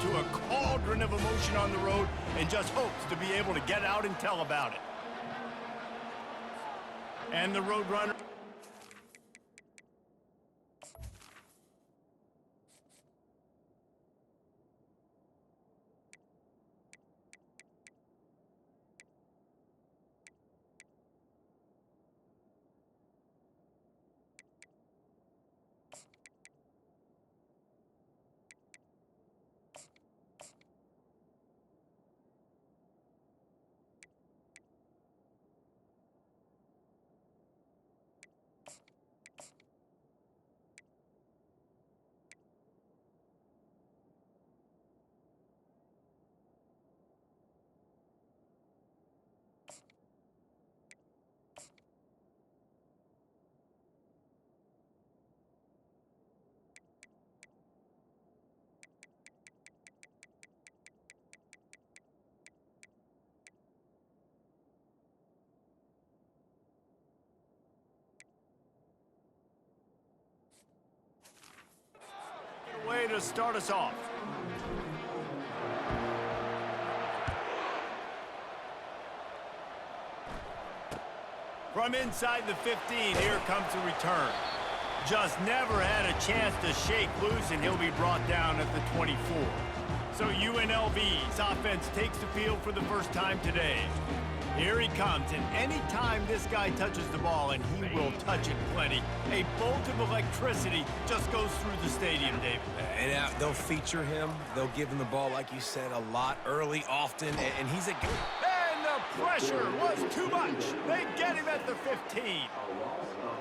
into a cauldron of emotion on the road and just hopes to be able to get out and tell about it. And the Roadrunner. Way to start us off. From inside the 15, here comes the return. Just never had a chance to shake loose, and he'll be brought down at the 24. So UNLV's offense takes the field for the first time today. Here he comes, and any time this guy touches the ball, and he will touch it plenty, a bolt of electricity just goes through the stadium, David. And they'll feature him. They'll give him the ball, like you said, a lot, early, often, and he's a good... And the pressure was too much. They get him at the 15.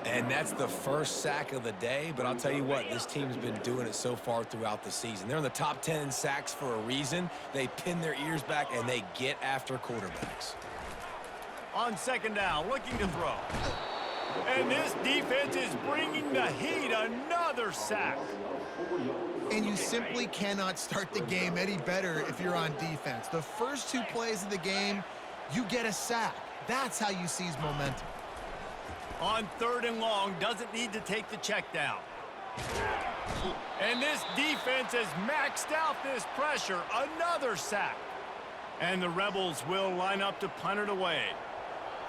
And that's the first sack of the day, but I'll tell you what, this team's been doing it so far throughout the season. They're in the top 10 in sacks for a reason. They pin their ears back, and they get after quarterbacks. On second down, looking to throw. And this defense is bringing the heat. Another sack. And you simply cannot start the game any better if you're on defense. The first two plays of the game, you get a sack. That's how you seize momentum. On third and long, doesn't need to take the check down. And this defense has maxed out this pressure. Another sack. And the Rebels will line up to punt it away.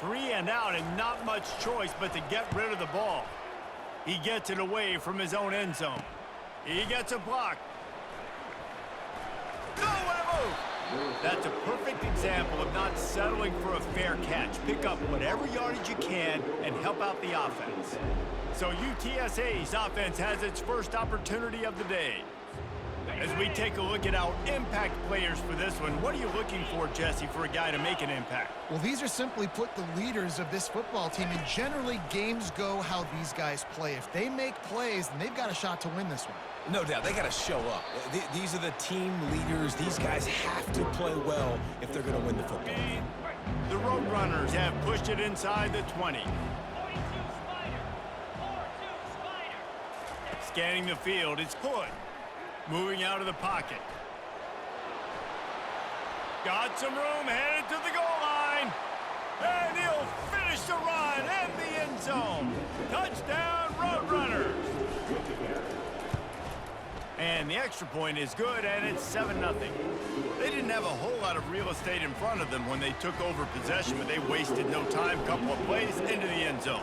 3 and out, and not much choice but to get rid of the ball. He gets it away from his own end zone. He gets a block. No, what a move! That's a perfect example of not settling for a fair catch. Pick up whatever yardage you can and help out the offense. So UTSA's offense has its first opportunity of the day. As we take a look at our impact players for this one, what are you looking for, Jesse, for a guy to make an impact? Well, these are simply put the leaders of this football team, and generally games go how these guys play. If they make plays, then they've got a shot to win this one. No doubt, they got to show up. These are the team leaders. These guys have to play well if they're going to win the football game. The Roadrunners have pushed it inside the 20. Scanning the field, it's Hood. Moving out of the pocket. Got some room, headed to the goal line. And he'll finish the run in the end zone. Touchdown, Roadrunners. And the extra point is good, and it's 7-0. They didn't have a whole lot of real estate in front of them when they took over possession, but they wasted no time. Couple of plays into the end zone.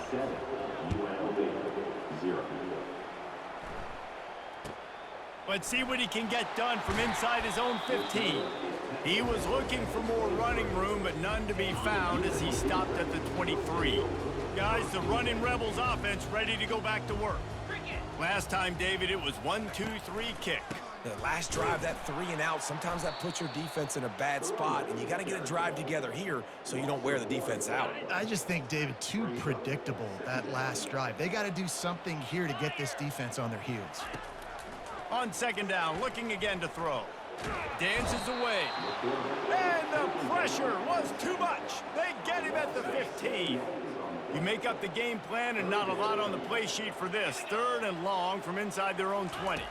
Let's see what he can get done from inside his own 15. He was looking for more running room, but none to be found as he stopped at the 23. Guys, the running Rebels offense ready to go back to work. Last time, David, it was 1-2-3 kick. The last drive, that 3 and out, sometimes that puts your defense in a bad spot, and you got to get a drive together here so you don't wear the defense out. I just think, David, too predictable, that last drive. They got to do something here to get this defense on their heels. On second down, looking again to throw. Dances away. And the pressure was too much. They get him at the 15. You make up the game plan and not a lot on the play sheet for this. Third and long from inside their own 20.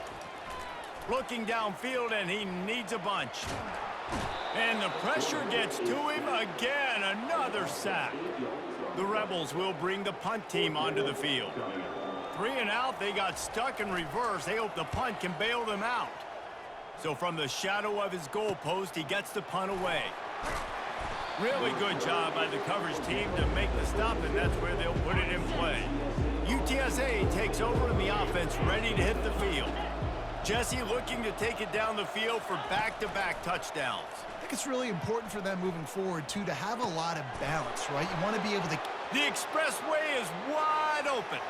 Looking downfield, and he needs a bunch. And the pressure gets to him again. Another sack. The Rebels will bring the punt team onto the field. 3 and out, they got stuck in reverse. They hope the punt can bail them out. So from the shadow of his goalpost, he gets the punt away. Really good job by the coverage team to make the stop, and that's where they'll put it in play. UTSA takes over in the offense, ready to hit the field. Jesse looking to take it down the field for back-to-back touchdowns. I think it's really important for them moving forward, too, to have a lot of balance, right? You want to be able to... The expressway is wide open,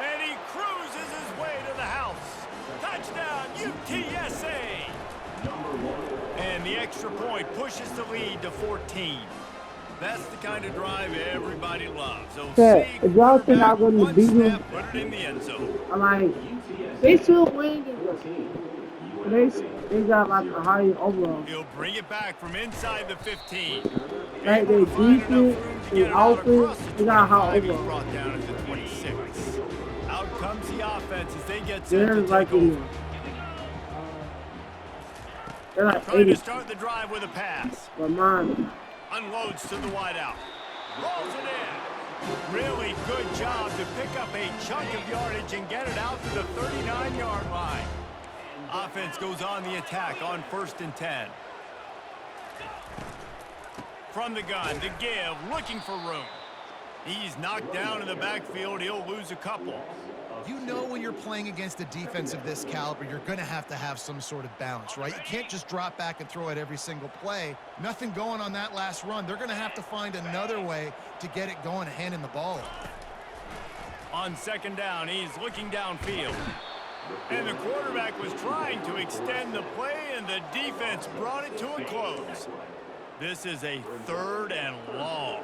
and he cruises his way to the house. Touchdown, UTSA! And the extra point pushes the lead to 14. That's the kind of drive everybody loves. If y'all think I'm going to beat him, put it in the end zone. I'm like, they should win. They got like a higher overall. He'll bring it back from inside the 15. Like they defense, they offense, they got a high overall. Brought down at the 26. Out comes the offense as they get set They're to like take over. They're like Trying 80. to start the drive with a pass. But mine, Unloads to the wideout. Rolls it in. Really good job to pick up a chunk of yardage and get it out to the 39-yard line. Offense goes on the attack on 1st and 10. From the gun to give, looking for room. He's knocked down in the backfield. He'll lose a couple. You know when you're playing against a defense of this caliber, you're going to have some sort of balance, right? You can't just drop back and throw it every single play. Nothing going on that last run. They're going to have to find another way to get it going and handing the ball off. On 2nd down, he's looking downfield. And the quarterback was trying to extend the play, and the defense brought it to a close. This is a 3rd and long.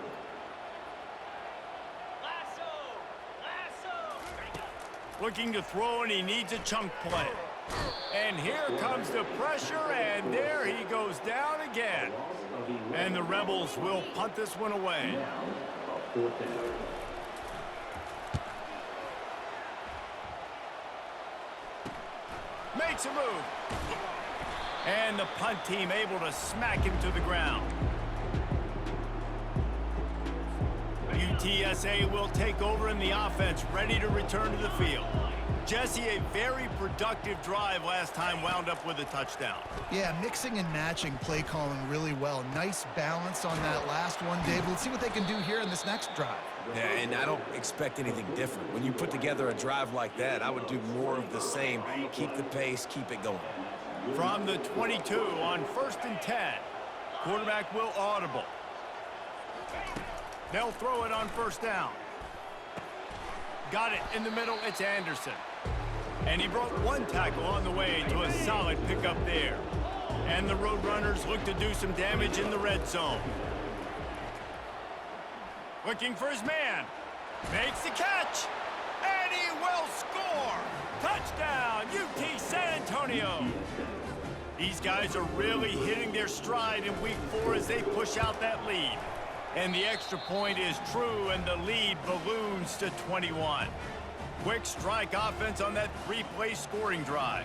Looking to throw, and he needs a chunk play. And here comes the pressure, and there he goes down again. And the Rebels will punt this one away. Makes a move. And the punt team able to smack him to the ground. UTSA will take over in the offense, ready to return to the field. Jesse, a very productive drive last time, wound up with a touchdown. Yeah, mixing and matching play calling really well. Nice balance on that last one, Dave. Let's see what they can do here in this next drive. Yeah, and I don't expect anything different. When you put together a drive like that, I would do more of the same. Keep the pace, keep it going. From the 22 on 1st and 10. Quarterback will audible. They'll throw it on 1st down. Got it in the middle. It's Anderson. And he broke one tackle on the way to a solid pickup there. And the Roadrunners look to do some damage in the red zone. Looking for his man. Makes the catch. And he will score. Touchdown, UT San Antonio. These guys are really hitting their stride in week 4 as they push out that lead. And the extra point is true, and the lead balloons to 21. Quick strike offense on that 3-play scoring drive.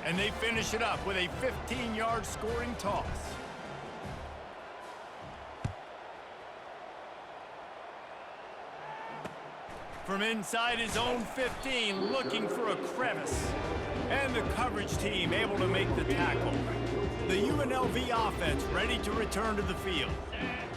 And they finish it up with a 15-yard scoring toss. From inside his own 15, looking for a crevice. And the coverage team able to make the tackle. The UNLV offense ready to return to the field.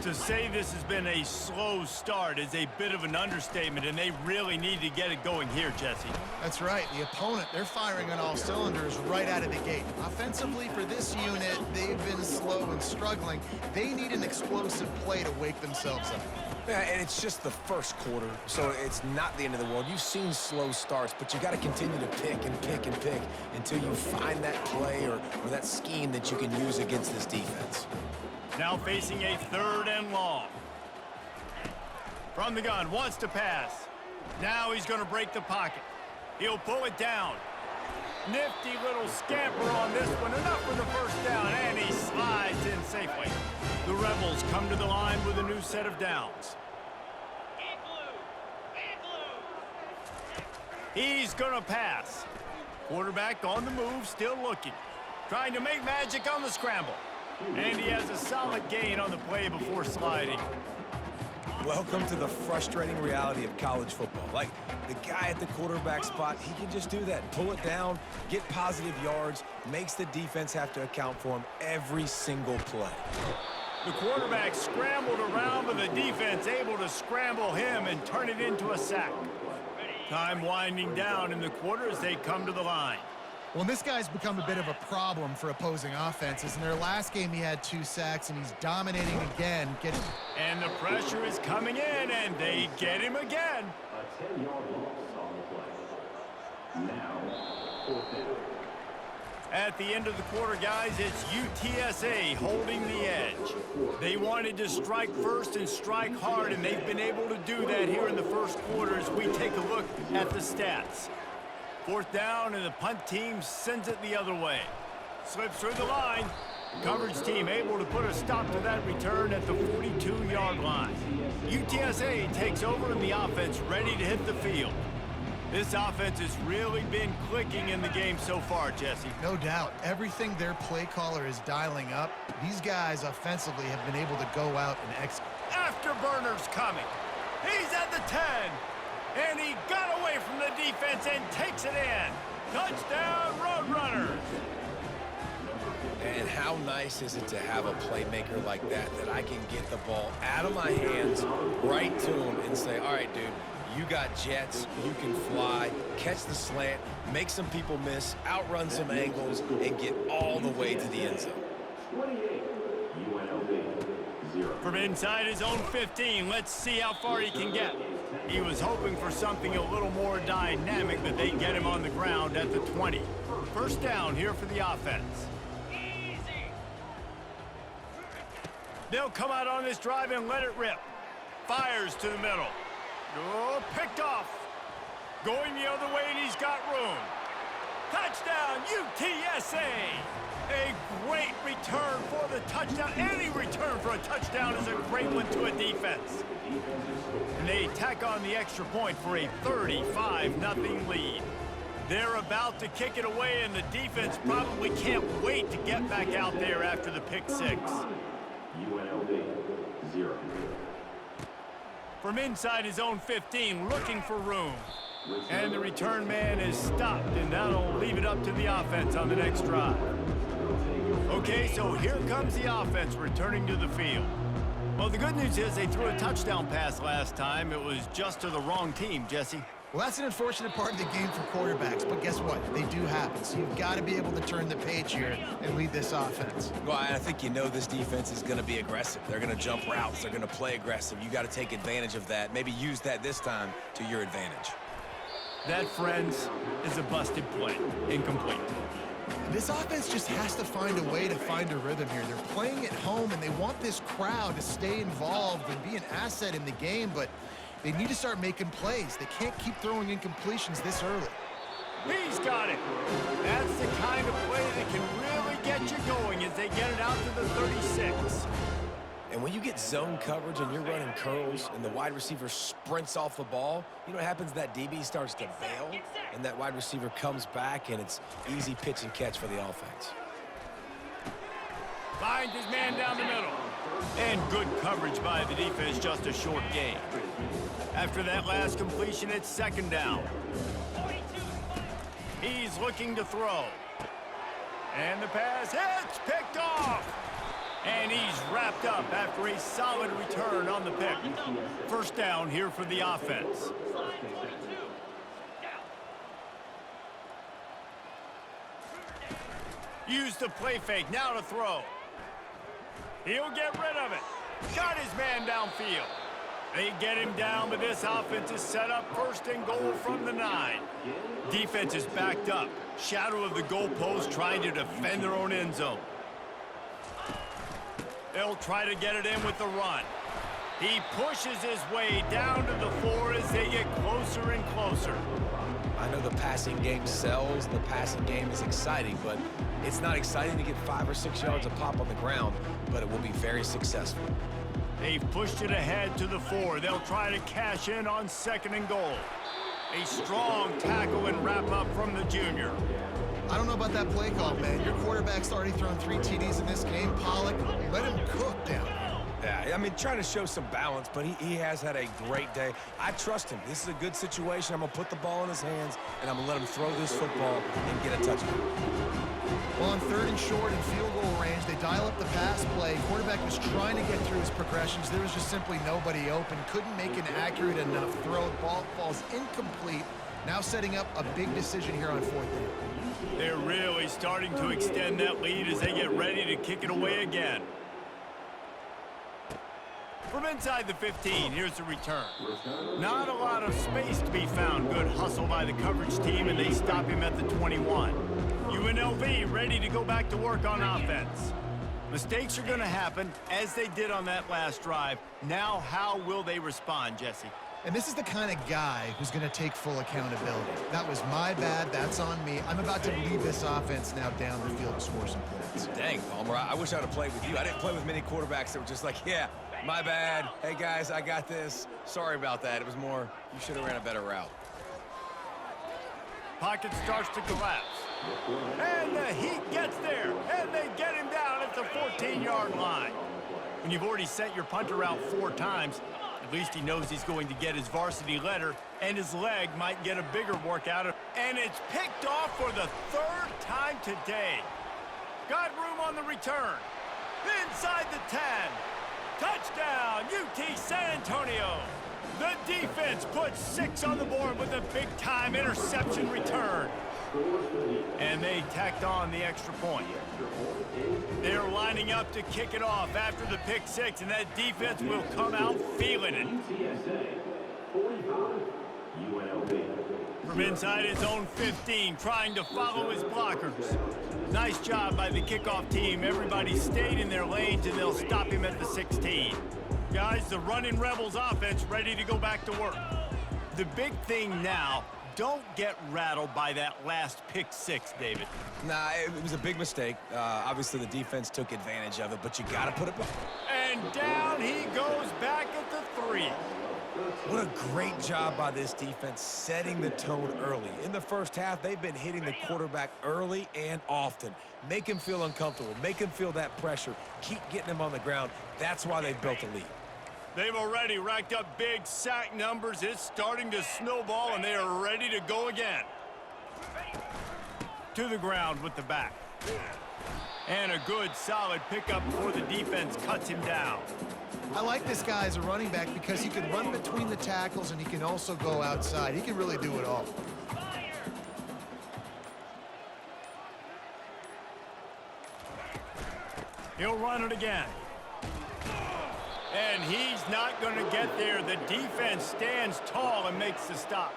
To say this has been a slow start is a bit of an understatement, and they really need to get it going here, Jesse. That's right. The opponent, they're firing on all cylinders right out of the gate. Offensively, for this unit, they've been slow and struggling. They need an explosive play to wake themselves up. Yeah, and it's just the first quarter, so it's not the end of the world. You've seen slow starts, but you got to continue to pick and pick and pick until you find that play or that scheme that you can use against this defense. Now facing a 3rd and long. From the gun, wants to pass. Now he's going to break the pocket. He'll pull it down. Nifty little scamper on this one. Enough for the 1st down, and he slides in safely. The Rebels come to the line with a new set of downs. He's going to pass. Quarterback on the move, still looking. Trying to make magic on the scramble. And he has a solid gain on the play before sliding. Welcome to the frustrating reality of college football. Like, the guy at the quarterback spot, he can just do that. Pull it down, get positive yards, makes the defense have to account for him every single play. The quarterback scrambled around, but the defense able to scramble him and turn it into a sack. Time winding down in the quarter as they come to the line. Well, this guy's become a bit of a problem for opposing offenses. In their last game, he had 2 sacks, and he's dominating again. And the pressure is coming in, and they get him again. A 10-yard loss on the play. Now, 4th down. At the end of the quarter, guys, it's UTSA holding the edge. They wanted to strike first and strike hard, and they've been able to do that here in the first quarter as we take a look at the stats. 4th down, and the punt team sends it the other way. Slips through the line. Coverage team able to put a stop to that return at the 42-yard line. UTSA takes over, and the offense ready to hit the field. This offense has really been clicking in the game so far, Jesse. No doubt. Everything their play caller is dialing up, these guys offensively have been able to go out and execute. Afterburner's coming. He's at the 10. And he got away from the defense and takes it in. Touchdown, Roadrunners. And how nice is it to have a playmaker like that I can get the ball out of my hands right to him and say, all right, dude, you got jets, you can fly, catch the slant, make some people miss, outrun some angles, and get all the way to the end zone. 28, UNLV, 0. From inside his own 15, let's see how far he can get. He was hoping for something a little more dynamic, but they get him on the ground at the 20. 1st down here for the offense. They'll come out on this drive and let it rip. Fires to the middle. Oh, picked off. Going the other way, and he's got room. Touchdown, UTSA! A great return for the touchdown. Any return for a touchdown is a great one to a defense. And they tack on the extra point for a 35-0 lead. They're about to kick it away, and the defense probably can't wait to get back out there after the pick 6. UNLV, 0. From inside his own 15, looking for room. And the return man is stopped, and that'll leave it up to the offense on the next drive. Okay, so here comes the offense returning to the field. Well, the good news is they threw a touchdown pass last time. It was just to the wrong team, Jesse. Well, that's an unfortunate part of the game for quarterbacks, but guess what? They do happen. So you've got to be able to turn the page here and lead this offense. Well, I think you know this defense is going to be aggressive. They're going to jump routes. They're going to play aggressive. You got to take advantage of that. Maybe use that this time to your advantage. That, friends, is a busted play. Incomplete. This offense just has to find a way to find a rhythm here. They're playing at home, and they want this crowd to stay involved and be an asset in the game, but they need to start making plays. They can't keep throwing incompletions this early. He's got it. That's the kind of play that can really get you going as they get it out to the 36. And when you get zone coverage and you're running curls and the wide receiver sprints off the ball, you know what happens? That DB starts to bail, and that wide receiver comes back, and it's easy pitch and catch for the offense. Finds his man down the middle. And good coverage by the defense, just a short gain. After that last completion, it's 2nd down. He's looking to throw. And the pass hits, picked off. And he's wrapped up after a solid return on the pick. 1st down here for the offense. Use the play fake, now to throw. He'll get rid of it. Got his man downfield. They get him down, but this offense is set up 1st and goal from the 9. Defense is backed up. Shadow of the goalpost trying to defend their own end zone. They'll try to get it in with the run. He pushes his way down to the 4 as they get closer and closer. I know the passing game sells, the passing game is exciting, but it's not exciting to get 5 or 6 yards a pop on the ground, but it will be very successful. They've pushed it ahead to the 4. They'll try to cash in on 2nd and goal. A strong tackle and wrap up from the junior. I don't know about that play call, man. Your quarterback's already thrown 3 TDs in this game. Pollock, let him cook down there. Yeah, I mean, trying to show some balance, but he has had a great day. I trust him. This is a good situation. I'm going to put the ball in his hands, and I'm going to let him throw this football and get a touchdown. Well, on 3rd and short and field goal range, they dial up the pass play. Quarterback was trying to get through his progressions. There was just simply nobody open. Couldn't make an accurate enough throw. Ball falls incomplete. Now setting up a big decision here on 4th down. They're really starting to extend that lead as they get ready to kick it away again. From inside the 15, here's the return. Not a lot of space to be found. Good hustle by the coverage team, and they stop him at the 21. UNLV ready to go back to work on offense. Mistakes are going to happen, as they did on that last drive. Now, how will they respond, Jesse? And this is the kind of guy who's going to take full accountability. That was my bad. That's on me. I'm about to lead this offense now down the field to score some points. Dang, Palmer, I wish I would have played with you. I didn't play with many quarterbacks that were just like, yeah, my bad. Hey, guys, I got this. Sorry about that. It was more, you should have ran a better route. Pocket starts to collapse. And the Heat gets there, and they get him down at the 14-yard line. When you've already sent your punter out 4 times, at least he knows he's going to get his varsity letter, and his leg might get a bigger workout. And it's picked off for the 3rd time today. Got room on the return. Inside the 10. Touchdown, UT San Antonio. The defense puts 6 on the board with a big-time interception return. And they tacked on the extra point. They're lining up to kick it off after the pick 6, and that defense will come out feeling it. From inside his own 15, trying to follow his blockers. Nice job by the kickoff team. Everybody stayed in their lanes, and they'll stop him at the 16. Guys, the running Rebels offense ready to go back to work. The big thing now, don't get rattled by that last pick 6, David. Nah, it was a big mistake. Obviously, the defense took advantage of it, but you got to put it back. And down he goes back at the 3. What a great job by this defense setting the tone early. In the first half, they've been hitting the quarterback early and often. Make him feel uncomfortable. Make him feel that pressure. Keep getting him on the ground. That's why they've built a lead. They've already racked up big sack numbers. It's starting to snowball, and they are ready to go again. To the ground with the back. And a good, solid pickup before the defense cuts him down. I like this guy as a running back because he can run between the tackles and he can also go outside. He can really do it all. He'll run it again. And he's not going to get there. The defense stands tall and makes the stop.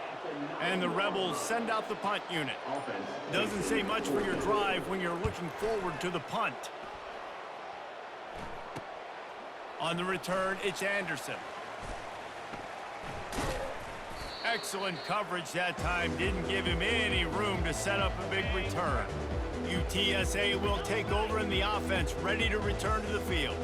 And the Rebels send out the punt unit. Doesn't say much for your drive when you're looking forward to the punt. On the return, it's Anderson. Excellent coverage that time. Didn't give him any room to set up a big return. UTSA will take over in the offense, ready to return to the field.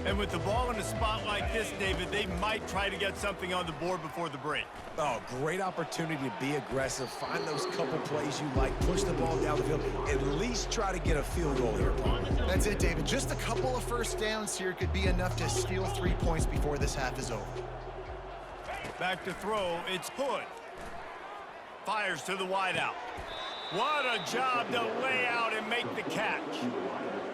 And with the ball in a spot like this, David, they might try to get something on the board before the break. Oh, great opportunity to be aggressive. Find those couple plays you like. Push the ball down the field. At least try to get a field goal here, Paul. That's it, David. Just a couple of first downs here could be enough to steal 3 points before this half is over. Back to throw, it's Hood. Fires to the wideout. What a job to lay out and make the catch.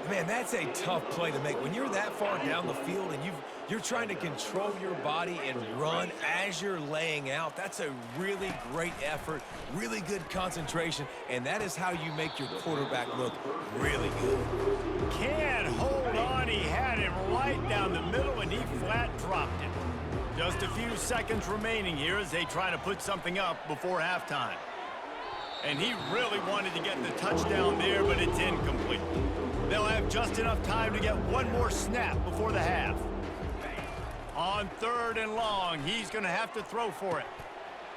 Man, that's a tough play to make. When you're that far down the field and you're trying to control your body and run as you're laying out, that's a really great effort, really good concentration, and that is how you make your quarterback look really good. Can't hold on. He had him right down the middle, and he flat dropped it. Just a few seconds remaining here as they try to put something up before halftime. And he really wanted to get the touchdown there, but it's incomplete. They'll have just enough time to get one more snap before the half. On 3rd and long, he's going to have to throw for it.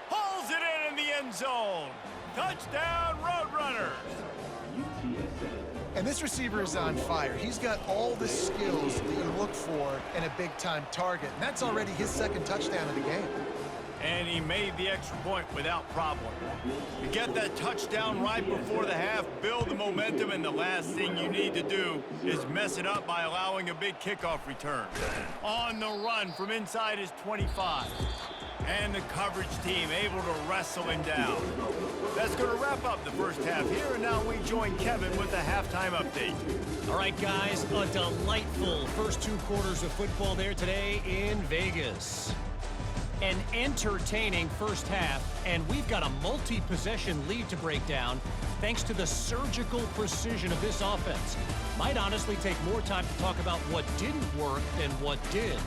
Pulls it in the end zone. Touchdown, Roadrunners. And this receiver is on fire. He's got all the skills that you look for in a big-time target. And that's already his 2nd touchdown of the game. And he made the extra point without problem. You get that touchdown right before the half, build the momentum, and the last thing you need to do is mess it up by allowing a big kickoff return. On the run from inside his 25. And the coverage team able to wrestle him down. That's going to wrap up the first half here, and now we join Kevin with the halftime update. All right, guys, a delightful first 2 quarters of football there today in Vegas. An entertaining first half, and we've got a multi-possession lead to break down thanks to the surgical precision of this offense. Might honestly take more time to talk about what didn't work than what did.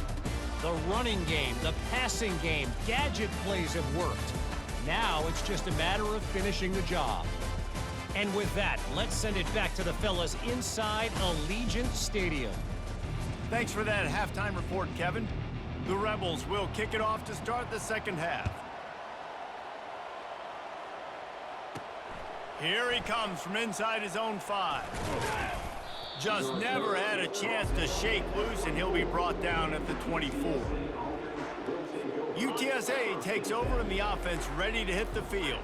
The running game, the passing game, gadget plays have worked. Now it's just a matter of finishing the job. And with that, let's send it back to the fellas inside Allegiant Stadium. Thanks for that halftime report, Kevin. The Rebels will kick it off to start the second half. Here he comes from inside his own 5. Just never had a chance to shake loose, and he'll be brought down at the 24. UTSA takes over in the offense, ready to hit the field.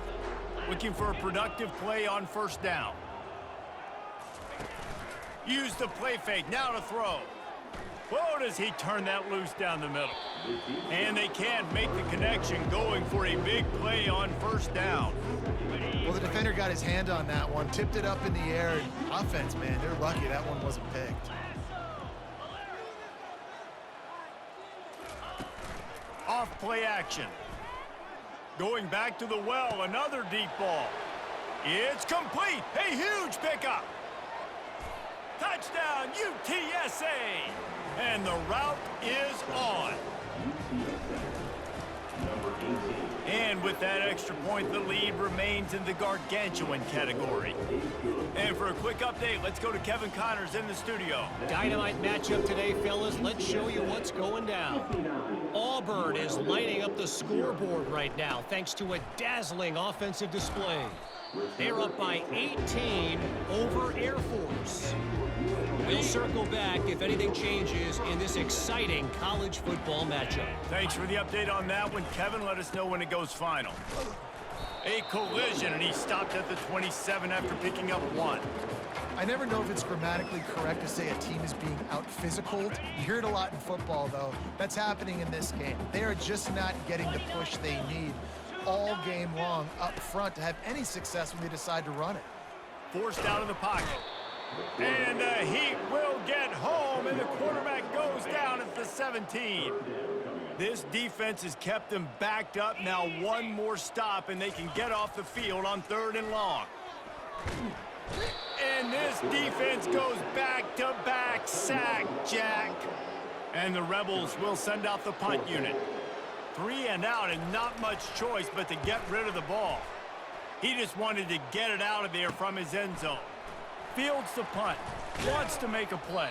Looking for a productive play on first down. Use the play fake, now to throw. Whoa, does he turn that loose down the middle. And they can't make the connection, going for a big play on first down. Well, the defender got his hand on that one, tipped it up in the air. Offense, man, they're lucky that one wasn't picked. Off play action. Going back to the well, another deep ball. It's complete. A huge pickup. Touchdown, UTSA. And the route is on. And with that extra point, the lead remains in the gargantuan category. And for a quick update, let's go to Kevin Connors in the studio. Dynamite matchup today, fellas. Let's show you what's going down. Auburn is lighting up the scoreboard right now thanks to a dazzling offensive display. They're up by 18 over Air Force. We'll circle back if anything changes in this exciting college football matchup. Thanks for the update on that one, Kevin. Let us know when it goes final. A collision, and he stopped at the 27 after picking up 1. I never know if it's grammatically correct to say a team is being out-physicaled. You hear it a lot in football, though. That's happening in this game. They are just not getting the push they need all game long up front to have any success when they decide to run it. Forced out of the pocket. And the Heat will get home, and the quarterback goes down at the 17. This defense has kept them backed up. Now one more stop, and they can get off the field on 3rd and long. And this defense goes back-to-back sack, Jack. And the Rebels will send out the punt unit. 3 and out, and not much choice but to get rid of the ball. He just wanted to get it out of there from his end zone. Fields the punt, wants to make a play.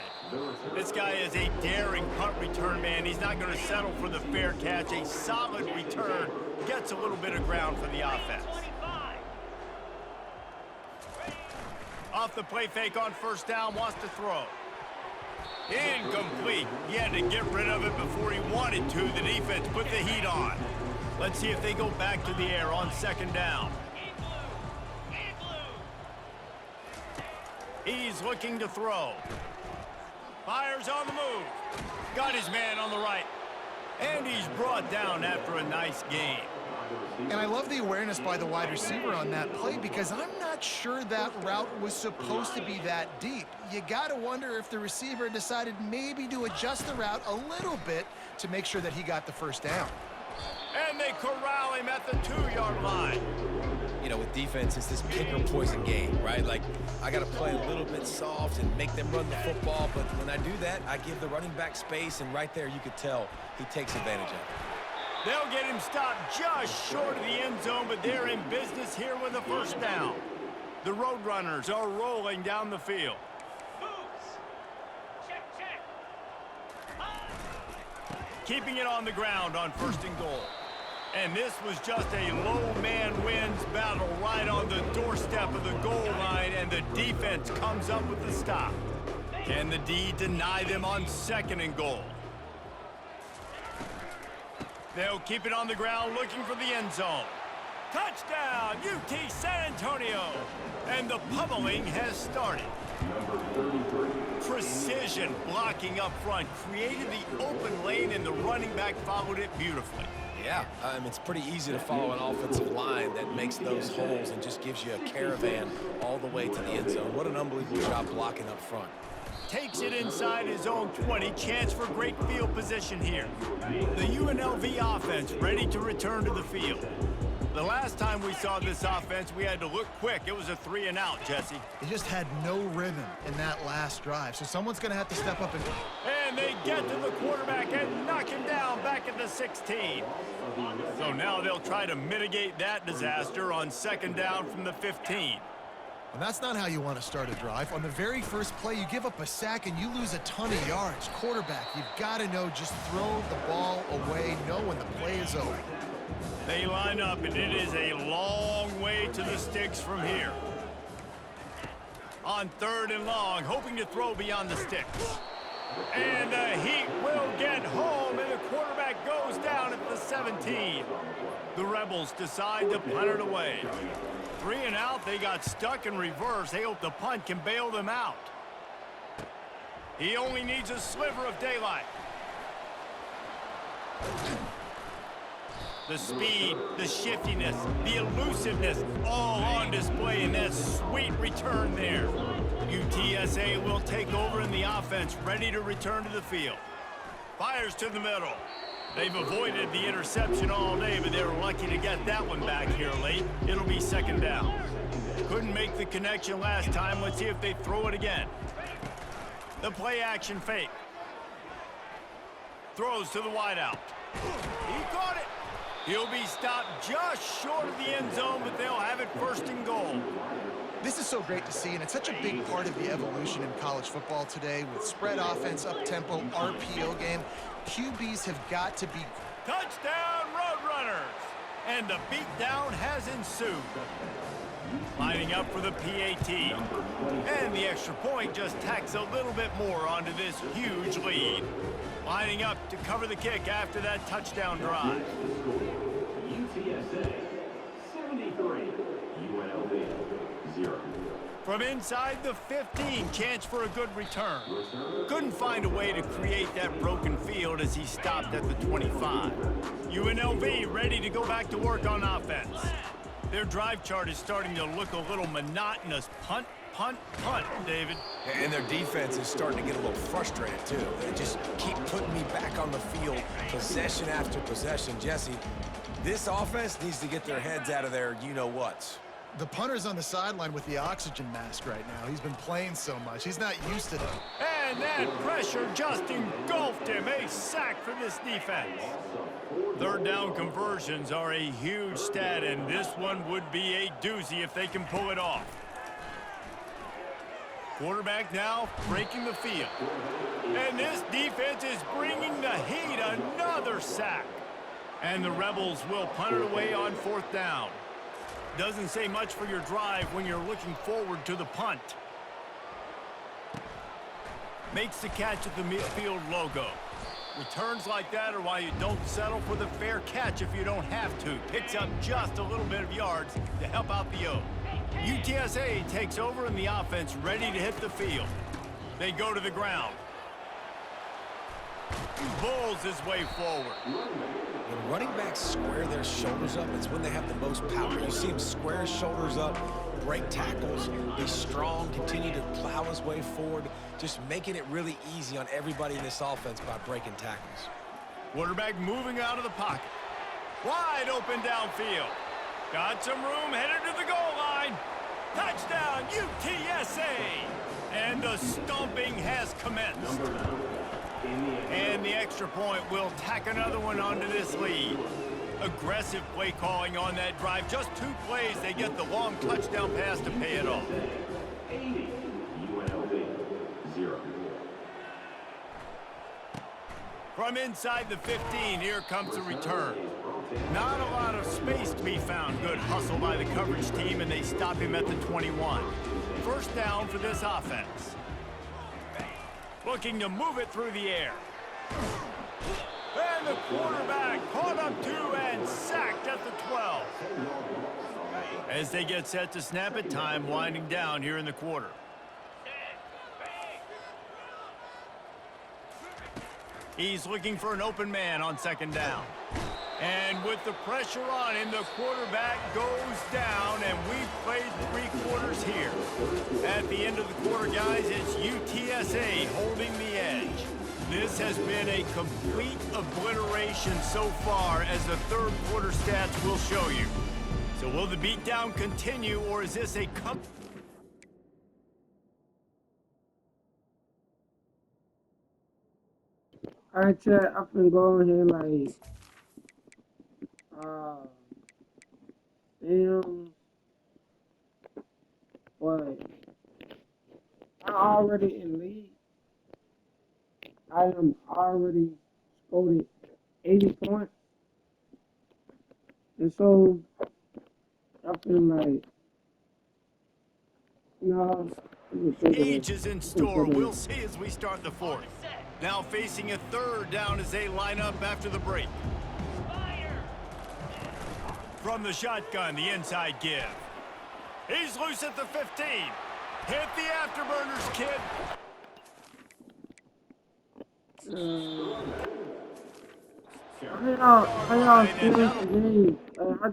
This guy is a daring punt return man. He's not going to settle for the fair catch. A solid return, gets a little bit of ground for the offense. Off the play fake on first down, wants to throw. Incomplete. He had to get rid of it before he wanted to. The defense put the heat on. Let's see if they go back to the air on 2nd down. He's looking to throw. Fires on the move. Got his man on the right. And he's brought down after a nice game. And I love the awareness by the wide receiver on that play because I'm not sure that route was supposed to be that deep. You got to wonder if the receiver decided maybe to adjust the route a little bit to make sure that he got the first down. And they corral him at the 2-yard line. You know, with defense, it's this pick or poison game, right? Like, I got to play a little bit soft and make them run the football, but when I do that, I give the running back space, and right there you could tell he takes advantage of it. They'll get him stopped just short of the end zone, but they're in business here with a first down. The Roadrunners are rolling down the field. Keeping it on the ground on 1st and goal. And this was just a low man wins battle right on the doorstep of the goal line, and the defense comes up with the stop. Can the D deny them on 2nd and goal? They'll keep it on the ground looking for the end zone. Touchdown, UT San Antonio. And the pummeling has started. Precision blocking up front created the open lane, and the running back followed it beautifully. Yeah, it's pretty easy to follow an offensive line that makes those holes and just gives you a caravan all the way to the end zone. What an unbelievable job blocking up front. Takes it inside his own 20. Chance for great field position here. The UNLV offense ready to return to the field. The last time we saw this offense, we had to look quick. It was a 3-and-out, Jesse. They just had no rhythm in that last drive, so someone's going to have to step up and... And they get to the quarterback and knock him down back at the 16. So now they'll try to mitigate that disaster on 2nd down from the 15. And that's not how you want to start a drive. On the very first play, you give up a sack and you lose a ton of yards. Quarterback, you've got to know, just throw the ball away, know when the play is over. They line up, and it is a long way to the sticks from here. On 3rd and long, hoping to throw beyond the sticks. And the Heat will get home, and the quarterback goes down at the 17. The Rebels decide to punt it away. 3-and-out, they got stuck in reverse. They hope the punt can bail them out. He only needs a sliver of daylight. The speed, the shiftiness, the elusiveness, all on display in that sweet return there. UTSA will take over in the offense, ready to return to the field. Fires to the middle. They've avoided the interception all day, but they were lucky to get that one back here late. It'll be 2nd down. Couldn't make the connection last time. Let's see if they throw it again. The play action fake. Throws to the wideout. He caught it. He'll be stopped just short of the end zone, but they'll have it 1st and goal. This is so great to see, and it's such a big part of the evolution in college football today with spread offense, up-tempo, RPO game. QBs have got to be... Touchdown, Roadrunners! And the beatdown has ensued. Lining up for the PAT. And the extra point just tacks a little bit more onto this huge lead. Lining up to cover the kick after that touchdown drive. UTSA 73, UNLV 0. From inside the 15, chance for a good return. Couldn't find a way to create that broken field as he stopped at the 25. UNLV ready to go back to work on offense. Their drive chart is starting to look a little monotonous. Punt, punt, punt, David. And their defense is starting to get a little frustrated, too. They just keep putting me back on the field, possession after possession. Jesse, this offense needs to get their heads out of their you-know-whats. The punter's on the sideline with the oxygen mask right now. He's been playing so much. He's not used to that. And that pressure just engulfed him. A sack for this defense. 3rd down conversions are a huge stat, and this one would be a doozy if they can pull it off. Quarterback now breaking the field. And this defense is bringing the heat. Another sack. And the Rebels will punt it away on 4th down. Doesn't say much for your drive when you're looking forward to the punt. Makes the catch at the midfield logo. Returns like that are why you don't settle for the fair catch if you don't have to. Picks up just a little bit of yards to help out the O. UTSA takes over in the offense, ready to hit the field. They go to the ground. Bulls his way forward. When running backs square their shoulders up, it's when they have the most power. You see him square his shoulders up, break tackles, be strong, continue to plow his way forward, just making it really easy on everybody in this offense by breaking tackles. Quarterback moving out of the pocket. Wide open downfield. Got some room, headed to the goal line. Touchdown, UTSA! And the stomping has commenced. And the extra point will tack another one onto this lead. Aggressive play calling on that drive. Just 2 plays, they get the long touchdown pass to pay it off. 80, UNLV 0. From inside the 15, here comes a return. Not a lot of space to be found. Good hustle by the coverage team, and they stop him at the 21. 1st down for this offense. Looking to move it through the air. And the quarterback caught up to and sacked at the 12. As they get set to snap it, time winding down here in the quarter. He's looking for an open man on 2nd down. And with the pressure on him, the quarterback goes down, and we've played 3 quarters here. At the end of the quarter, guys, it's UTSA holding the edge. This has been a complete obliteration so far, as the third quarter stats will show you. So will the beatdown continue, or is this a Alright, chat, I can go in here like, damn, what? I already in league. I am already scored 80 points. And so, I feel like, no, age is in store? We'll see as we start the fourth. Now facing a third down as they line up after the break. From the shotgun, the inside give. He's loose at the 15. Hit the afterburners, kid. How y'all finish the game? How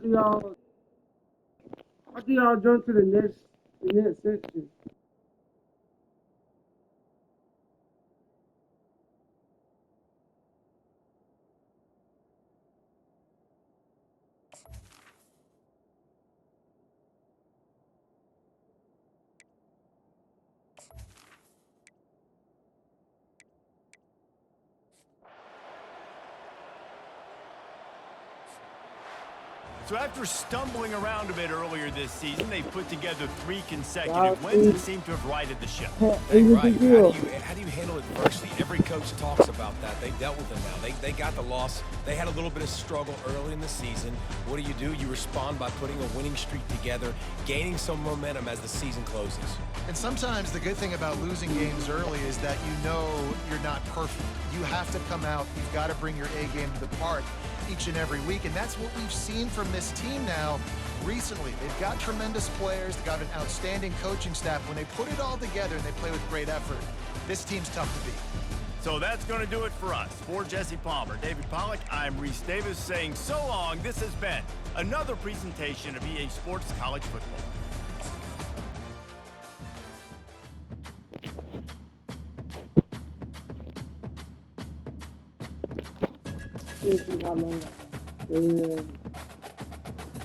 do y'all jump to the next section? So after stumbling around a bit earlier this season, they put together 3 consecutive wins and seem to have righted the ship. Hey, right. How do you handle adversity? Every coach talks about that. They dealt with it now. They got the loss. They had a little bit of struggle early in the season. What do? You respond by putting a winning streak together, gaining some momentum as the season closes. And sometimes the good thing about losing games early is that you know you're not perfect. You have to come out. You've got to bring your A game to the park each and every week, and that's what we've seen from this team now recently. They've got tremendous players. They've got an outstanding coaching staff. When they put it all together and they play with great effort, this team's tough to beat. So that's going to do it for us. For Jesse Palmer, David Pollack, I'm Reese Davis saying so long. This has been another presentation of EA Sports College Football.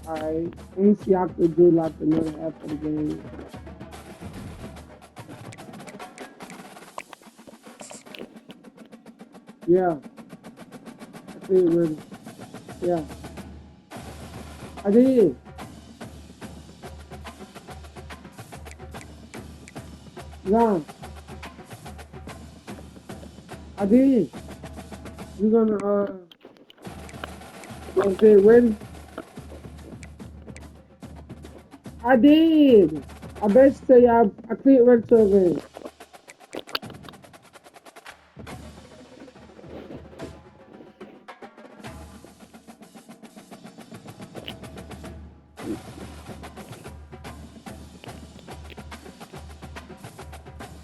Alright, let me see how I could do like another half of the game. Yeah. I feel ready. Yeah. I did. Yeah. I did. You gonna get ready? I did. I bet you say I clicked ready to event.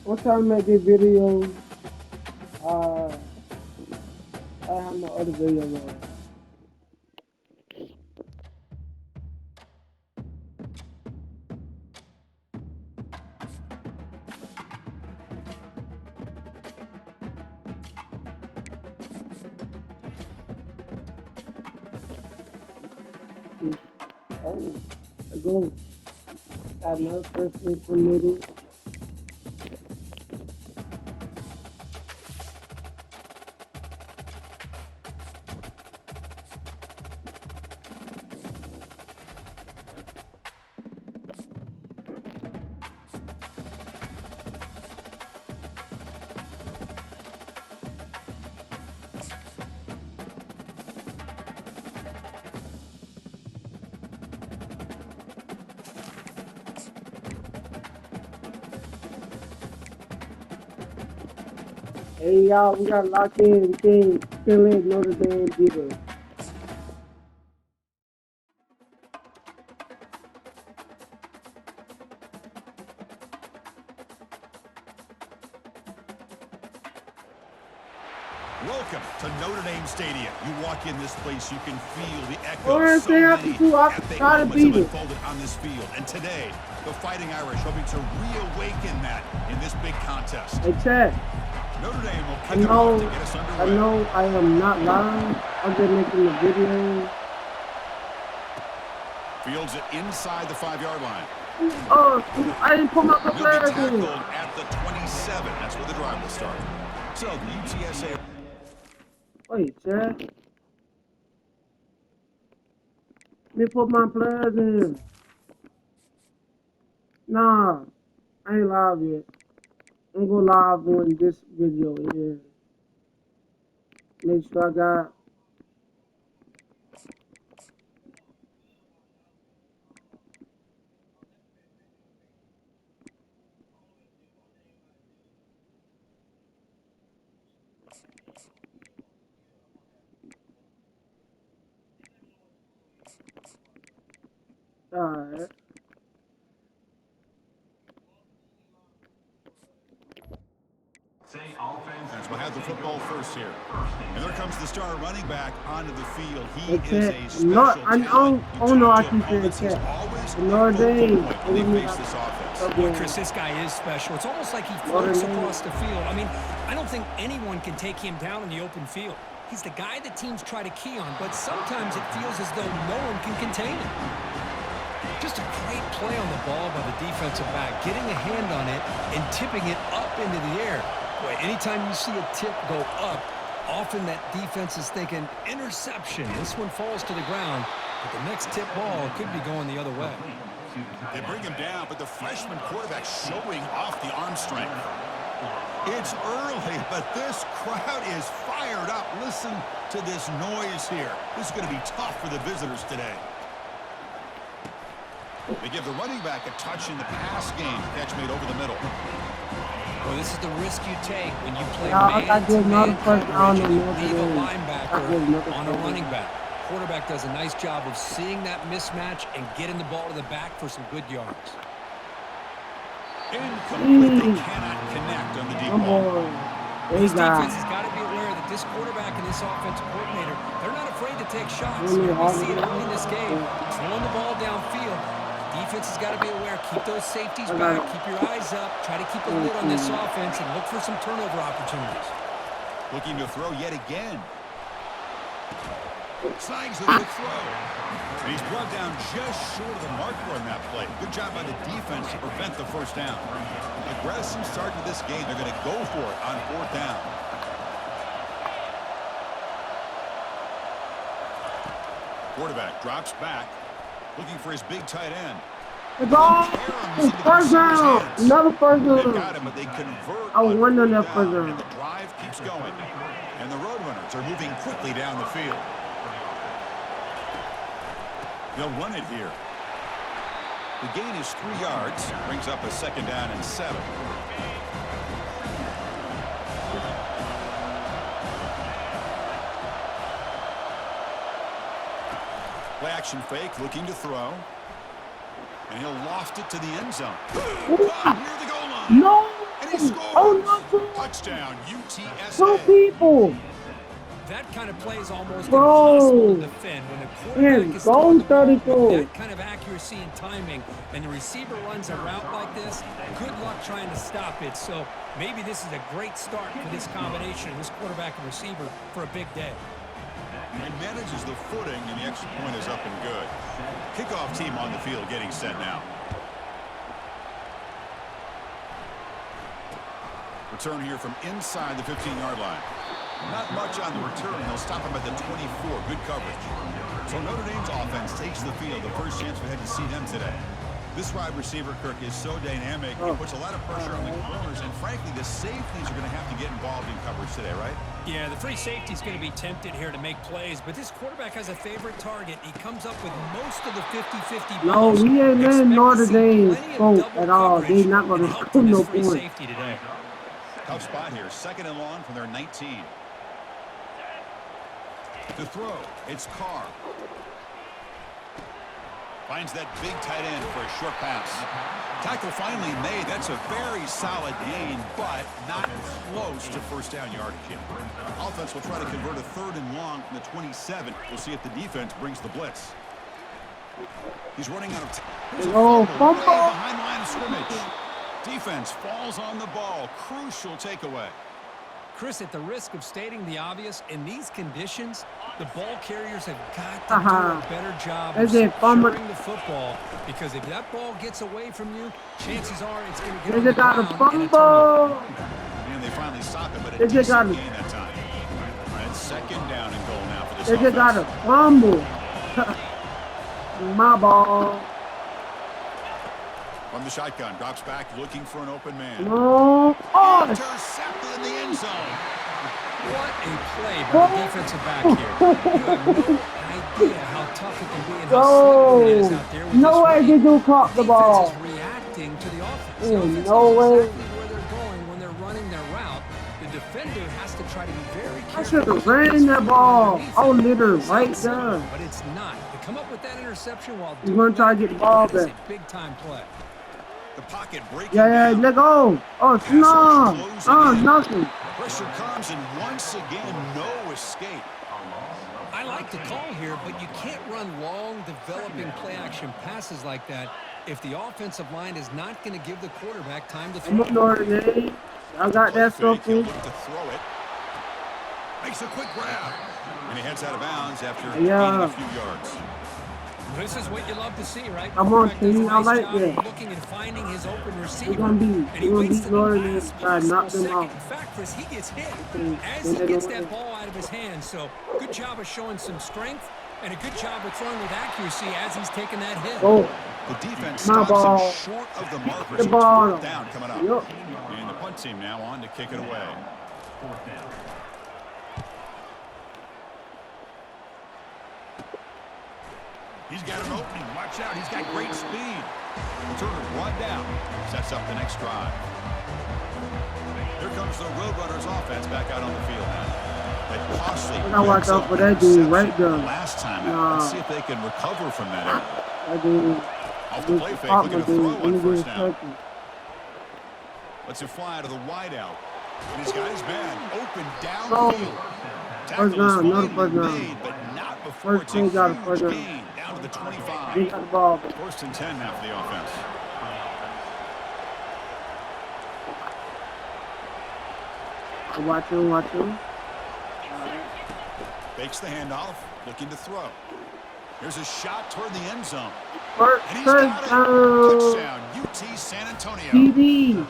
I'm trying to make this video. I have my other video on. Oh, I go. Got another person submitted. Hey y'all, we got locked in. We can't let Notre Dame beat us. Welcome to Notre Dame Stadium. You walk in this place, you can feel the echo Or of if so they have many to do, I epic try to moments beat have it. unfolded on this field. And today, the Fighting Irish hoping to reawaken that in this big contest. Hey, Chad, Notre Dame will I kick it off to know, get us I underway. know I am not lying. I'm just making the video. Fields it inside the 5-yard line. Oh, I didn't put my He'll be players tackled in. at the 27. That's where the drive will start. So the UTSA. Wait, Chad. Let me put my players in. Nah, I ain't live yet. I'm going live when this video is. Make sure I got. Alright. Offense will have the football first here. And there comes the star running back onto the field. He Hey, is Chad, a special no, I talent. don't You know. I talk to keep saying opponents, he's Chad. always a Notre focal Dame. point when they face this offense. Boy, Chris, this guy is special. It's almost like he floats across the field. I mean, I don't think anyone can take him down in the open field. He's the guy that teams try to key on, but sometimes it feels as though no one can contain him. Just a great play on the ball by the defensive back, getting a hand on it and tipping it up into the air. Boy, anytime you see a tip go up, often that defense is thinking interception. This one falls to the ground, but the next tip ball could be going the other way. They bring him down, but the freshman quarterback showing off the arm strength. It's early, but this crowd is fired up. Listen to this noise here. This is going to be tough for the visitors today. They give the running back a touch in the pass game. Catch made over the middle. Well, this is the risk you take when you play I did not man-to-man first down coverage and you on the leave a other end. linebacker on a running back. Quarterback does a nice job of seeing that mismatch and getting the ball to the back for some good yards. Incomplete. They cannot connect on the deep Come ball. on. This They got. defense has got to be aware that this quarterback and this offensive coordinator, they're not afraid to take shots. Really We see it hard. early in this game, throwing the ball downfield. Defense has got to be aware. Keep those safeties back. Keep your eyes up. Try to keep a lid on this offense and look for some turnover opportunities. Looking to throw yet again. Signs of the throw. And he's brought down just short of the marker on that play. Good job by the defense to prevent the first down. Aggressive start to this game. They're going to go for it on 4th down. Quarterback drops back, looking for his big tight end. It's all first down. Another first They've down. got him, but they convert. I was on wondering 4th that first down, down. and the drive keeps going. And the Roadrunners are moving quickly down the field. They'll run it here. The gain is 3 yards, brings up a 2nd down and 7. Play action fake, looking to throw. And he'll loft it to the end zone. Near the goal line. No. And he scores. Oh, no. Touchdown, UTSA. 2 people. That kind of play is almost Bro. impossible to defend when the quarterback Man, is goal throwing the ball with 34. that kind of accuracy and timing, and the receiver runs a route like this. Good luck trying to stop it. So maybe this is a great start for this combination, this quarterback and receiver, for a big day. He manages the footing, and the extra point is up and good. Kickoff team on the field getting set now. Return here from inside the 15-yard line. Not much on the return. They'll stop him at the 24. Good coverage. So Notre Dame's offense takes the field. The first chance we had to see them today. This wide receiver, Kirk, is so dynamic. He puts a lot of pressure on the corners. And frankly, the safeties are going to have to get involved in coverage today, right? Yeah, the free safety is going to be tempted here to make plays, but this quarterback has a favorite target. He comes up with most of the 50-50 No, balls. we ain't letting Expect to Notre see Dame plenty of scope double at all. They coverage not going and to help score with no this free points. safety today. Tough spot here. 2nd and long from their 19. To throw, it's Carr. Finds that big tight end for a short pass. Tackle finally made. That's a very solid gain, but not close to first down yardage yet. Offense will try to convert a 3rd and long from the 27. We'll see if the defense brings the blitz. He's running out of time. Fumble. Behind the line of scrimmage. Defense falls on the ball. Crucial takeaway. Chris, at the risk of stating the obvious, in these conditions, the ball carriers have got to do a better job of securing the football, because if that ball gets away from you, chances are it's going to get on the ground in a turnover. And they finally stop him, but a decent gain that time. That's 2nd down and goal now for this offense. They just got a fumble. My ball. From the shotgun, drops back, looking for an open man. No. Oh, Intercepted in the end zone. What a play by the defensive back here. You have no idea how tough it can be and how slippery it is out there with no way did you caught the ball. Defense is reacting to the offense. The No offense way. knows exactly where they're going when they're running their route. The defender has to try to be very careful. I should have ran that ball. Oh, literally right there. But it's not. To come up with that interception while He's going to try to get the ball that is back. a big-time play. The pocket breaking Yeah, down. let go. Oh, no. Oh, nothing. Pressure comes, and once again, no escape. I like the call here, but you can't run long, developing play-action passes like that if the offensive line is not going to give the quarterback time to I'm throw. up Notre Dame. I got that stuff He'll in. look to throw it. Makes a quick grab. And he heads out of bounds after Yeah. gaining a few yards. This is what you love to see, right? Come on, Quarterback does a team. I nice like job of that. looking and finding his open receiver. We're gonna be- and he we're gonna waits beat to the Notre Dame, last try to knock possible them out. second. In fact, Chris, he gets hit Okay, as then he they gets don't that win. ball out of his hands. So good job of showing some strength and a good job of throwing with accuracy as he's taking that hit. Oh, The defense My stops ball. him short of the marker. The so ball. it's 4th down coming up. Yup. And the punt team now on to kick it away. He's got an opening. Watch out. He's got great speed. Turner brought down. Sets up the next drive. Here comes the Roadrunners offense back out on the field now. That costly I watch out for that dude right there. last time out. Let's see if they can recover from that error. I did. Off the play fake, looking to throw on first down. Lets it fly to the wideout. And he's got his man open downfield. Tackle is down, another finally first down. made, but not before First it's team a got a huge first down. gain down to the 25. He got the ball. 1st and 10 now for the offense. Watch him. Fakes the handoff, looking to throw. Here's a shot toward the end zone. First And he's got it. touchdown. Touchdown, UT San Antonio. TD.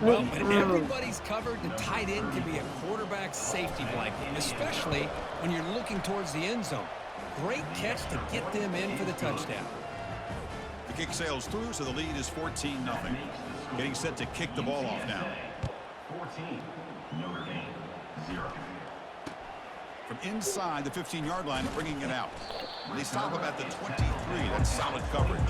Well, when everybody's covered, the tight end can be a quarterback safety blanket, especially when you're looking towards the end zone. Great catch to get them in for the touchdown. The kick sails through, so the lead is 14-0. Getting set to kick the ball off now. 14, Notre Dame, 0. From inside the 15-yard line, bringing it out. They stop him at the 23. That's solid coverage.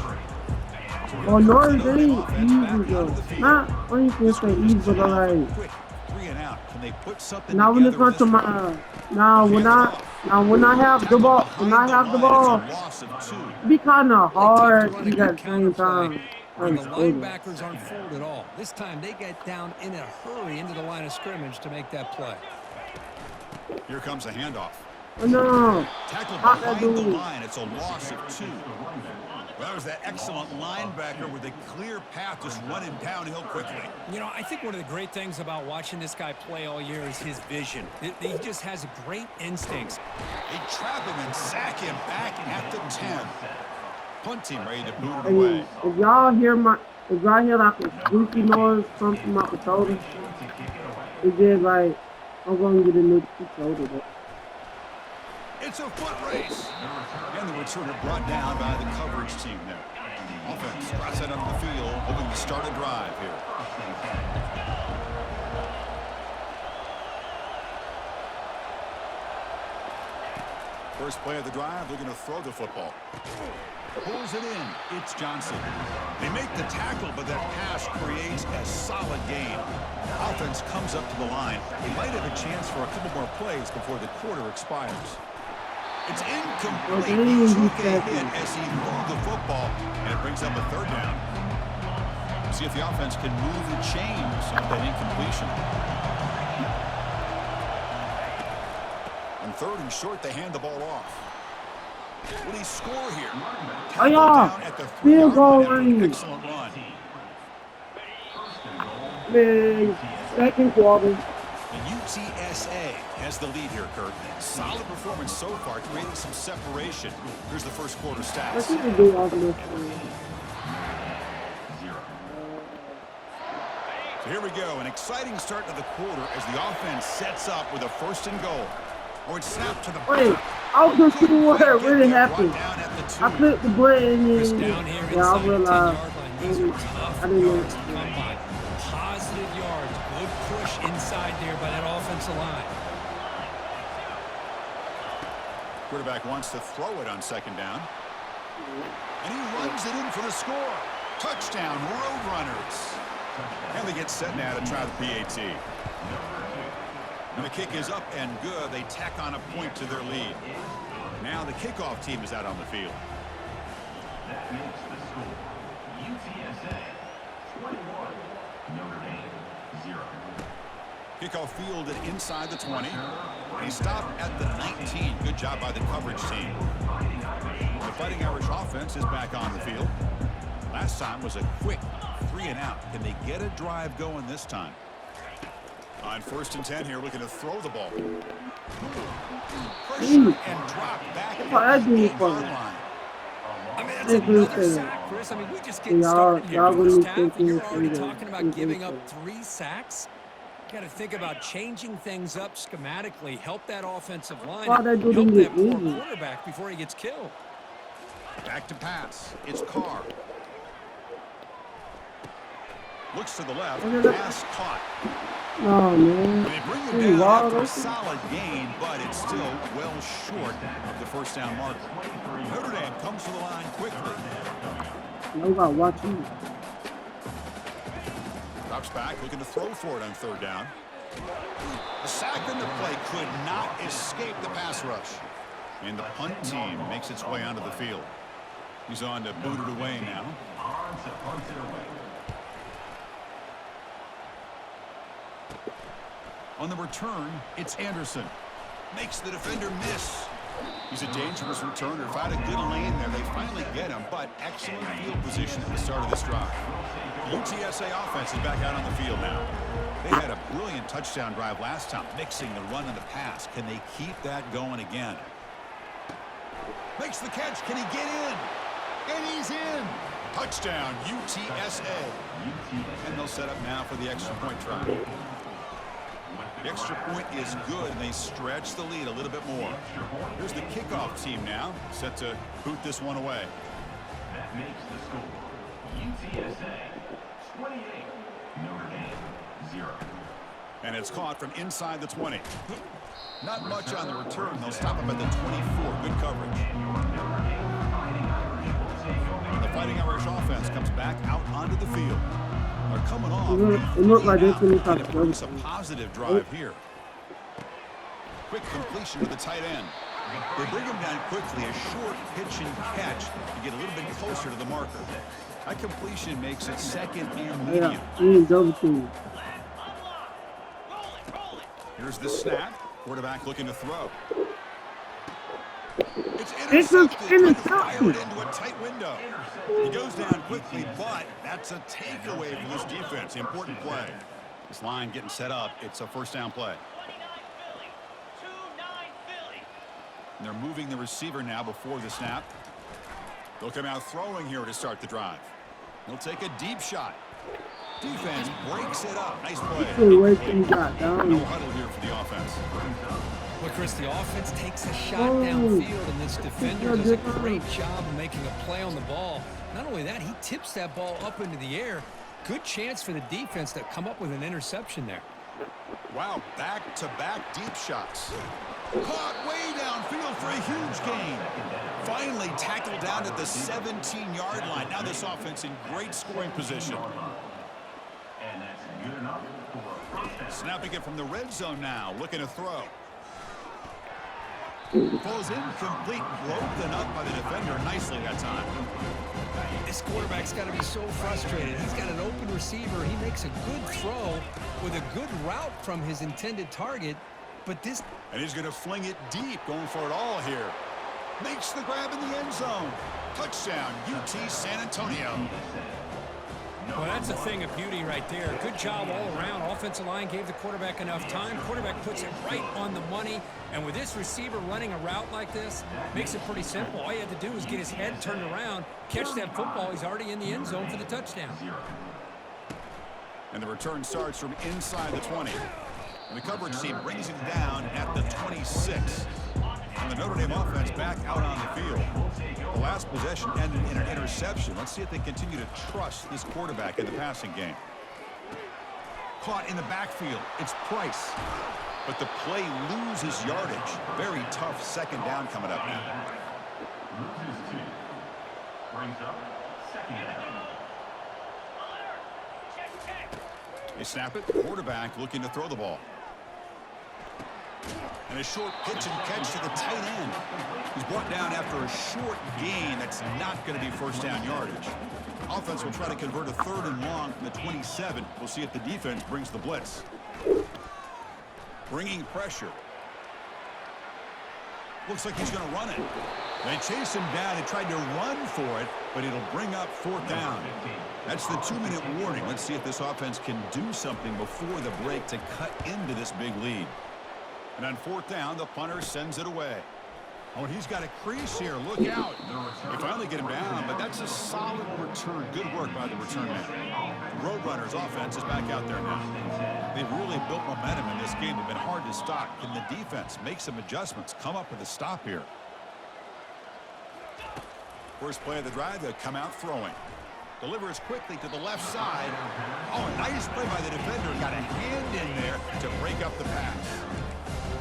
Oh, Notre Dame, easy though. Not, what do you think say easy, but like, Quick 3 and out. Can they put something now when it together comes to in this my, now when I have the ball, It's a loss of 2. be kind of They hard take to to get run at a the same good time. counterplay, and the Unstable. linebackers aren't fooled at all. This time they get down in a hurry into the line of scrimmage to make that play. Here comes a handoff. Oh, no. Tackled Hot that behind the dude. line. It's a loss of 2. Well, that was that excellent linebacker with a clear path just running downhill quickly. You know, I think one of the great things about watching this guy play all year is his vision. He just has great instincts. They trap him and sack him back at the 10. Punt team ready to boot it Hey, away. if y'all hear like a goofy noise come from my shoulder, it's just like, I'm going to get a new shoulder. It's a foot race. And the returner brought down by the coverage team there. Offense drops it onto the field, hoping to start a drive here. First play of the drive, looking to throw the football. Pulls it in. It's Johnson. They make the tackle, but that pass creates a solid gain. Offense comes up to the line. They might have a chance for a couple more plays before the quarter expires. It's incomplete. Oh, He dang, took he a said hit that. as he moved the football, and it brings up a third down. See if the offense can move the chains off that incompletion. On 3rd and short, they hand the ball off. Will he score here? Oh, yeah. Down at the Field 3-yard goal line after an range. excellent run. Man, second quarter. The UTSA has the lead here, Kurt. Solid performance so far, creating some separation. Here's the first quarter Let's stats. see the do off this. So here we go, an exciting start to the quarter as the offense sets up with a 1st and goal. Oh, it's snapped to the Wait, I was just seeing what really happened. I clicked the button Chris, and down here yeah, I inside the realized 10-yard line. These are tough I didn't know. yards to come by. Positive yards. Good push inside there by that offensive line. Quarterback wants to throw it on 2nd down. And he runs it in for the score. Touchdown, Roadrunners. And they get set now to try the PAT. And the kick is up and good. They tack on a point to their lead. Now the kickoff team is out on the field. That makes the score UTSA 21, Notre Dame 0. Kickoff fielded inside the 20. He stopped at the 19. Good job by the coverage team. The Fighting Irish offense is back on the field. Last time was a quick 3-and-out. Can they get a drive going this time? On 1st and 10 here, looking to throw the ball. Pressure and drop back at the 8-yard line. I mean, that's another sack, Chris. I mean, we just getting started here. First half, and you're already talking about giving up 3 sacks. You got to think about changing things up schematically, help that offensive line, Why they do help this that poor easy? quarterback before he gets killed. Back to pass. It's Carr. Looks to the left. Pass caught. Oh man. They bring Hey, him down wild after a open. solid gain, but it's still well short of the 1st down marker. Notre Dame comes to the line quickly. You gotta watch you. Drops back, looking to throw for it on 3rd down. The sack in the play could not escape the pass rush. And the punt team makes its way onto the field. He's on to boot it away now. On the return, it's Anderson. Makes the defender miss. He's a dangerous returner. Found a good lane there. They finally get him, but excellent field position at the start of this drive. The UTSA offense is back out on the field now. They had a brilliant touchdown drive last time, mixing the run and the pass. Can they keep that going again? Makes the catch. Can he get in? And he's in. Touchdown, UTSA. And they'll set up now for the extra point try. The extra point is good, and they stretch the lead a little bit more. Here's the kickoff team now, set to boot this one away. That makes the score UTSA 28, Notre Dame 0. And it's caught from inside the 20. Not much on the return. They'll stop him at the 24. Good coverage. And the Fighting Irish offense comes back out onto the field. They're coming off. It looked like this when he And tried it to brings throw a it. positive drive here. Quick completion to the tight end. They bring him down quickly, a short pitch and catch to get a little bit closer to the marker. That completion makes it 2nd and medium. Yeah, he ain't double team. Here's the snap. Quarterback looking to throw. It's It's an intercepted. Trying to fire interception. it into a tight window. He goes down quickly, but that's a takeaway for this defense. Important play. This line getting set up. It's a 1st down play. And they're moving the receiver now before the snap. They'll come out throwing here to start the drive. They'll take a deep shot. Defense breaks it up. Nice play. Hey, wait till he got down. No huddle here for the offense. Well, Chris, the offense takes a shot Oh. downfield, and this defender Yeah, does a good great pass. job of making a play on the ball. Not only that, he tips that ball up into the air. Good chance for the defense to come up with an interception there. Wow, back-to-back deep shots. Caught way downfield for a huge gain. Finally tackled down at the 17-yard line. Now this offense in great scoring position. And that's good enough for a 1st down. Snapping it from the red zone now, looking to throw. Falls incomplete, broken up by the defender nicely that time. This quarterback's got to be so frustrated. He's got an open receiver. He makes a good throw with a good route from his intended target, but this... And he's going to fling it deep, going for it all here. Makes the grab in the end zone. Touchdown, UT San Antonio. Well, that's a thing of beauty right there. Good job all around. Offensive line gave the quarterback enough time. Quarterback puts it right on the money. And with this receiver running a route like this, makes it pretty simple. All you have to do is get his head turned around, catch that football. He's already in the end zone for the touchdown. And the return starts from inside the 20. And the coverage team brings it down at the 26. And the Notre Dame offense back out on the field. The last possession ended in an interception. Let's see if they continue to trust this quarterback in the passing game. Caught in the backfield. It's Price. But the play loses yardage. Very tough second down coming up now. Brings up second down. They snap it. Quarterback looking to throw the ball. And a short pitch and catch to the tight end. He's brought down after a short gain that's not going to be first down yardage. Offense will try to convert a 3rd and long from the 27. We'll see if the defense brings the blitz. Bringing pressure. Looks like he's going to run it. They chase him down and tried to run for it, but it'll bring up 4th down. That's the 2-minute warning. Let's see if this offense can do something before the break to cut into this big lead. And on 4th down, the punter sends it away. Oh, and he's got a crease here. Look out. They finally get him down, but that's a solid return. Good work by the return man. Roadrunners offense is back out there now. They've really built momentum in this game. They've been hard to stop. Can the defense make some adjustments, come up with a stop here? First play of the drive, they'll come out throwing. Delivers quickly to the left side. Oh, a nice play by the defender. Got a hand in there to break up the pass.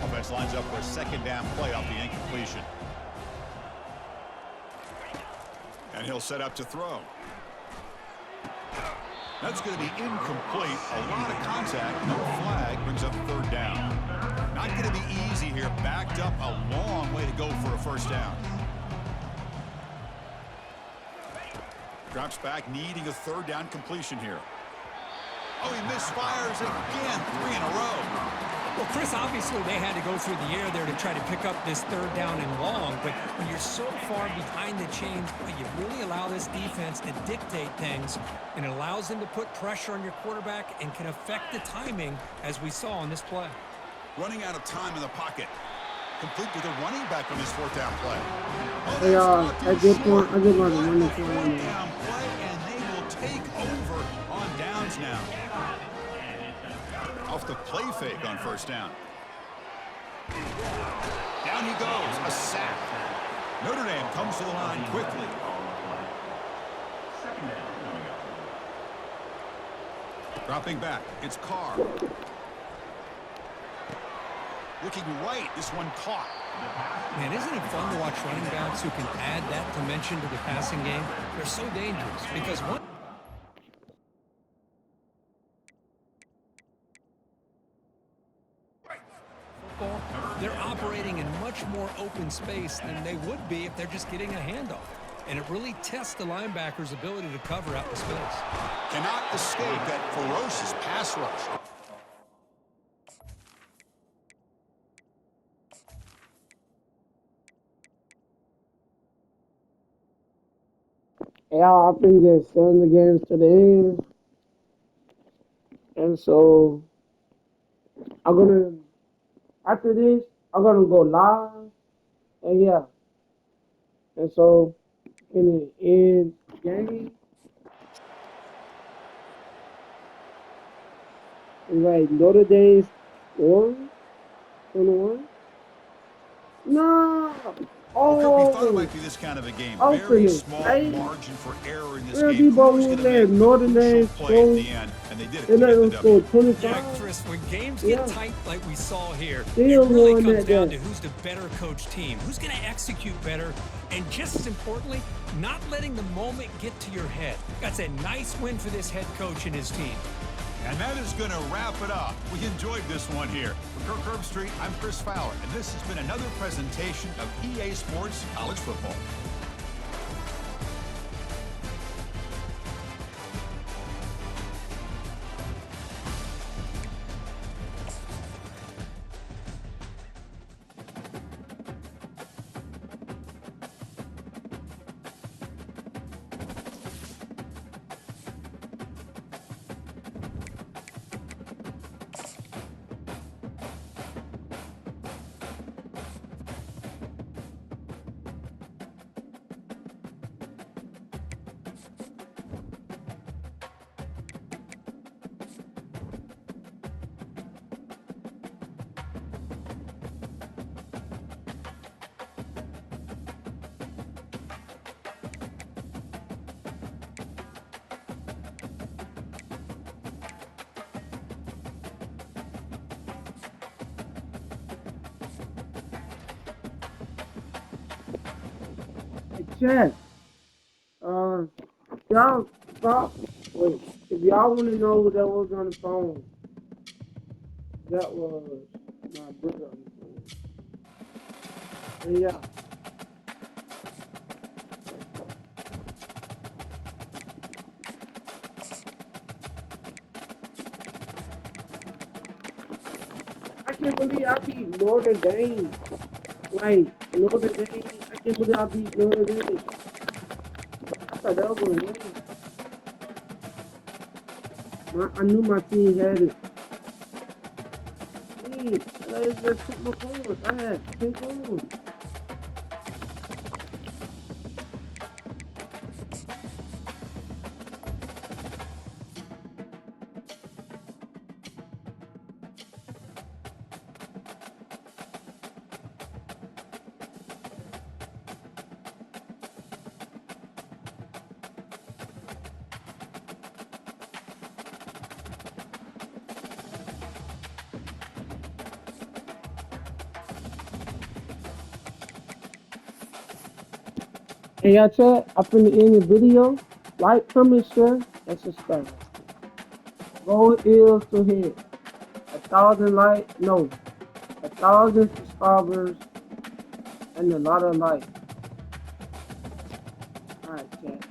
Offense lines up for a second down play off the incompletion. And he'll set up to throw. That's going to be incomplete. A lot of contact. No flag. Brings up 3rd down. Not going to be easy here. Backed up a long way to go for a first down. Drops back, needing a 3rd down completion here. Oh, he misfires again. 3 in a row. Well, Chris, obviously they had to go through the air there to try to pick up this 3rd down and long, but when you're so far behind the chains, you really allow this defense to dictate things, and it allows them to put pressure on your quarterback and can affect the timing, as we saw on this play. Running out of time in the pocket. Complete to the running back on this 4th down play. Hey, I just want to run this 4th down play, and they will take over on downs now. Off the play fake on first down. Down he goes, a sack. Notre Dame comes to the line quickly. Dropping back, it's Carr. Looking right, this one caught. Man, isn't it fun to watch running backs who can add that dimension to the passing game? They're so dangerous because one... They're operating in much more open space than they would be if they're just getting a handoff. And it really tests the linebacker's ability to cover out the space. Cannot escape that ferocious pass rush. Yeah, I've been just selling the games to the end. And so, after this, I'm gonna go live. And yeah. And so, in the end game, like Notre Dame scoring 21. No! We thought it might be this kind of a game. Very small margin for error in this game. Who's going to make the play at the end? And they did it to get the W. Yeah, Chris, when games get tight like we saw here, it really comes down to who's the better coach team, who's going to execute better, and just as importantly, not letting the moment get to your head. That's a nice win for this head coach and his team. And that is going to wrap it up. We enjoyed this one here. For Kirk Herbstreit, I'm Chris Fowler, and this has been another presentation of EA Sports College Football. Chat. Y'all stop. Wait, if y'all want to know what that was on the phone, that was my brother on the phone. And yeah. I can't believe I beat Notre Dame. Like, Notre Dame, I can't believe I beat Notre Dame. I thought that was going to win. I knew my team had it. Hey, I just took my phone. I had 10 phones. Hey, y'all chat, I finna end the video. Like, comment, share, and subscribe. Goal is to hit 1,000 likes, no, 1,000 subscribers, and a lot of likes. Alright, chat.